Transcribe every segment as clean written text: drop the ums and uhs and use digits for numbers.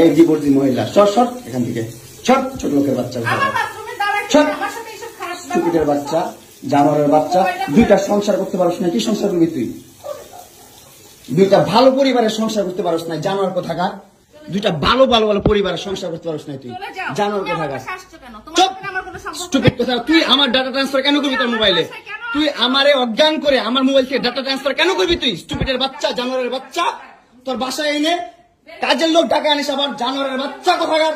এই ডিভোর্সি মহিলা সর এখান থেকে ছোট লোকের বাচ্চা স্টুপিডের বাচ্চা জানোয়ারের বাচ্চা দুইটা সংসার করতে পারছ না কি সংসার করবি তুই দুইটা ভালো পরিবারের সংসার করতে পারছ না জানোয়ার কোথাকার দুইটা ভালো পরিবারের সংসার করতে পারছ না তুই জানোয়ার কোথাকার স্টুপিড কথা তুই আমার ডাটা ট্রান্সফার কেন করবি তোর মোবাইলে তুই আমারে অজ্ঞান করে আমার মোবাইল থেকে ডাটা ট্রান্সফার কেন করবি তুই স্টুপিডের বাচ্চা জানোয়ারের বাচ্চা তোর বাসায় এনে কাজের লোক টাকা আনিস আবার জানোয়ারের বাচ্চা কোথাকার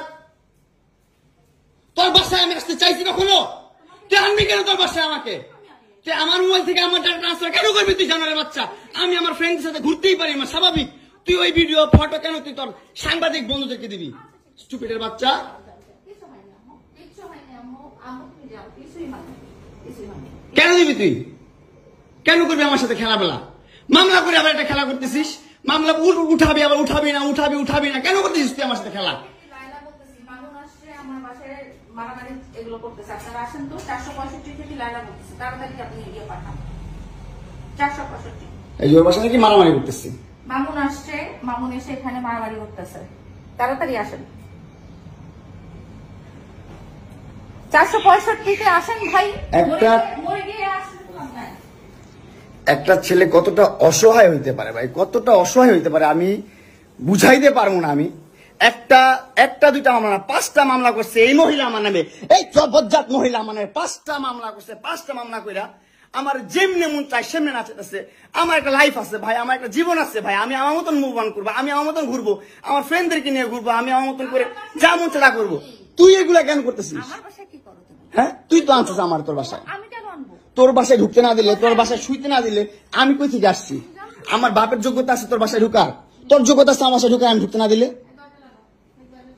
তোর বাসায় আমি আসতে চাইছি কখনো তুই আনবি কেন তোর বাসায় আমাকে তুই আমার মোবাইল থেকে আমার ডাটা ট্রান্সফার কেন করবি তুই জানোয়ারের বাচ্চা আমি আমার ফ্রেন্ডের সাথে ঘুরতেই পারি আমার স্বাভাবিক তুই ওই ভিডিও ফটো কেন তুই তোর সাংবাদিক বন্ধুদেরকে দিবি স্টুপিডের বাচ্চা কেন দিবি তুই কেন করবি আমার সাথে খেলাবেলা মামলা করে আবার একটা খেলা করতেছিস মামলা উঠাবি আবার উঠাবি না কেন করতেছিস তুই আমার সাথে খেলা এই ওর বাসায় নাকি মারামারি করতেছি মামুন আসছে মামুন এসে এখানে মারামারি করতেছে তাড়াতাড়ি আসেন 465-তে আসেন ভাই একটা ছেলে কতটা অসহায় হইতে পারে ভাই কতটা অসহায় হইতে পারে আমি বুঝাইতে পারবো না আমি একটা দুইটা মামলা না 5টা মামলা করছে এই মহিলা আমার নামে এই বজ্জাত মহিলা আমার নামে 5টা মামলা করছে 5টা মামলা কইরা আমার যেমনে মন চাই সেমনে নাচতেছে আমার একটা লাইফ আছে ভাই আমার একটা জীবন আছে ভাই আমি আমার মতন মুভ অন করবো আমি আমার মতন ঘুরবো আমার ফ্রেন্ডদেরকে নিয়ে ঘুরবো আমি আমার মতন করে যা মন চাই তা করবো তুই এগুলা কেন করতেছিস হ্যাঁ তুই তো আনছিস আমার তোর বাসায় তোর বাসায় ঢুকতে না দিলে তোর বাসায় শুইতে না দিলে আমি কই থেকে আসছি আমার বাপের যোগ্যতা আছে তোর বাসায় ঢুকার তোর যোগ্যতা আছে আমার বাসায় ঢুকার আমি ঢুকতে না দিলে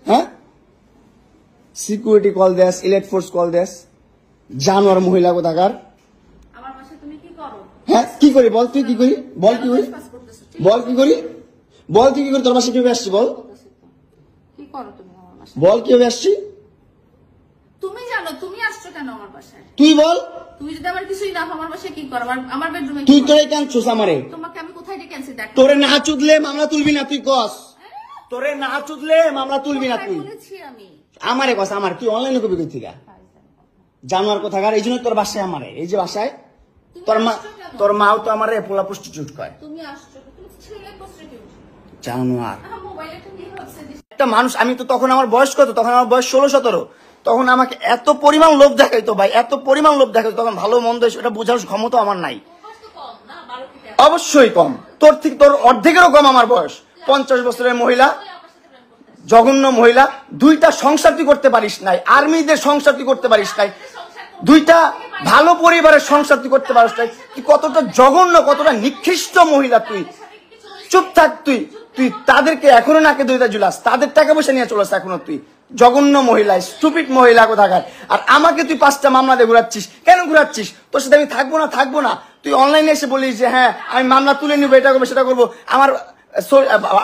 হ্যাঁ সিকিউরিটি কল দেস ইলেট ফোর্স কল দেস জানোয়ার মহিলা কোথাকার হ্যাঁ কি করি বল তুই কি করি বল কি করি তোর বাসায় কিভাবে আসছি বল কিভাবে আসছি তুমি জানো তুমি আসছো কেন আমার বাসায় তুই বল তুমি যদি আমার কিছুই না আমার বাসায় কি করো আমার বেডরুমে তুই তোরে কাঁদছস আমারে তোমাকে আমি কোথায় ডেকে আনছি দেখ তোরে না চুদলে মামলা তুলবি না তুই কস তোরে না চুদলে মামলা তুলবি না তুই বলেছি আমি আমারে কস আমার তুই অনলাইনে কবি কই থেকে জানোয়ার কোথাকার এই জন্য তোর বাসায় আমারে এই যে বাসায় তোর মাও তো আমারে পোলা প্রস্টিটিউট কয় তুমি আসছো তুমি ছেলে প্রস্টিটিউট জানোয়ার মোবাইলে তুমি ভাবছে একটা মানুষ আমি তো তখন আমার বয়স কত তখন আমার বয়স 16-17 তখন আমাকে এত পরিমাণ লোভ দেখাইতো ভাই এত পরিমাণ লোভ দেখাইতো তখন ভালো মন্দ সেটা বোঝার ক্ষমতা আমার নাই অবশ্যই কম তোর থেকে তোর অর্ধেকেরও কম আমার বয়স 50 বছরের মহিলা জঘন্য মহিলা দুইটা সংসার তুই করতে পারিস নাই আর্মিদের সংসার তুই করতে পারিস নাই দুইটা ভালো পরিবারের সংসার তুই করতে পারিস নাই তুই কতটা জঘন্য কতটা নিকৃষ্ট মহিলা তুই চুপ থাক তুই তাদেরকে এখনো নাকে দইটা ঝুলাস তাদের টাকা পয়সা নিয়ে চলাস এখনো তুই জঘন্য মহিলা স্টুপিড মহিলা কোথাকার আর আমাকে তুই 5টা মামলা দিয়ে ঘুরাচ্ছিস কেন ঘুরাচ্ছিস তোর সাথে আমি থাকবো না তুই অনলাইনে এসে বলিস যে হ্যাঁ আমি মামলা তুলে নিবো এটা করবো সেটা করবো আমার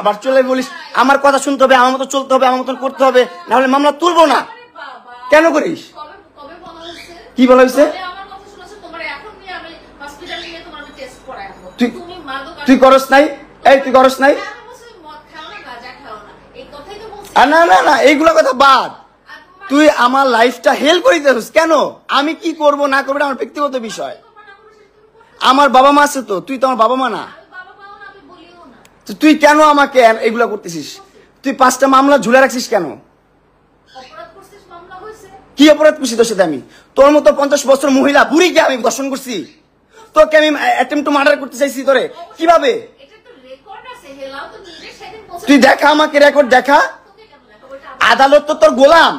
ভার্চুয়ালি বলিস আমার কথা শুনতে হবে আমার মতো চলতে হবে আমার মতন করতে হবে নাহলে মামলা তুলবো না কেন করিস কি বলা হয়েছে তুই করস নাই তুই করস নাই না এইগুলো কথা বাদ তুই আমার লাইফটা হেল্প করে দিতেছিস কেন আমি কি করব না করবো আমার ব্যক্তিগত বিষয় আমার বাবা মা আছে তো তুই তো আমার বাবা মা না তুই কেন আমাকে এগুলা করতেছিস তুই 5টা মামলা ঝুলে রাখছিস কেন কি অপরাধ করছি তোর সাথে আমি তোর মতো 50 বছর মহিলা বুড়িকে আমি দর্শন করছি তোকে আমি অ্যাটেম্পট টু মার্ডার করতে চাইছি তোরে কিভাবে তুই দেখা আমাকে রেকর্ড দেখা আদালত তো তোর গোলাম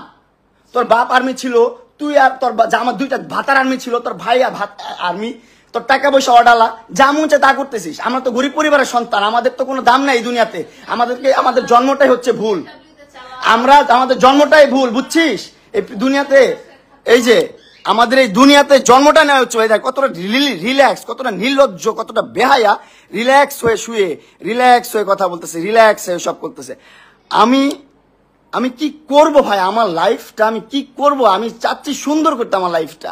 তোর বাপ আর্মি ছিল তুই আর তোর আমার 2টা ভাতার আর্মি ছিল তোর ভাই আর্মি তোর টাকা পয়সা অডালা যা মন চায় তা করতেছিস আমরা তো গরিব পরিবারের সন্তান আমাদের তো কোনো দাম নাই এই দুনিয়াতে আমাদের জন্মটাই হচ্ছে ভুল আমাদের জন্মটাই ভুল বুঝছিস এই দুনিয়াতে এই যে আমাদের এই দুনিয়াতে জন্মটা নেওয়া হচ্ছে ভাই কতটা রিল্যাক্স কতটা নির্লজ্জ কতটা বেহায়া রিল্যাক্স হয়ে শুয়ে রিল্যাক্স হয়ে কথা বলতেছে রিল্যাক্স হয়ে সব করতেছে আমি কি করব ভাই আমার লাইফটা আমি কি করব আমি চাচ্ছি সুন্দর করতে আমার লাইফটা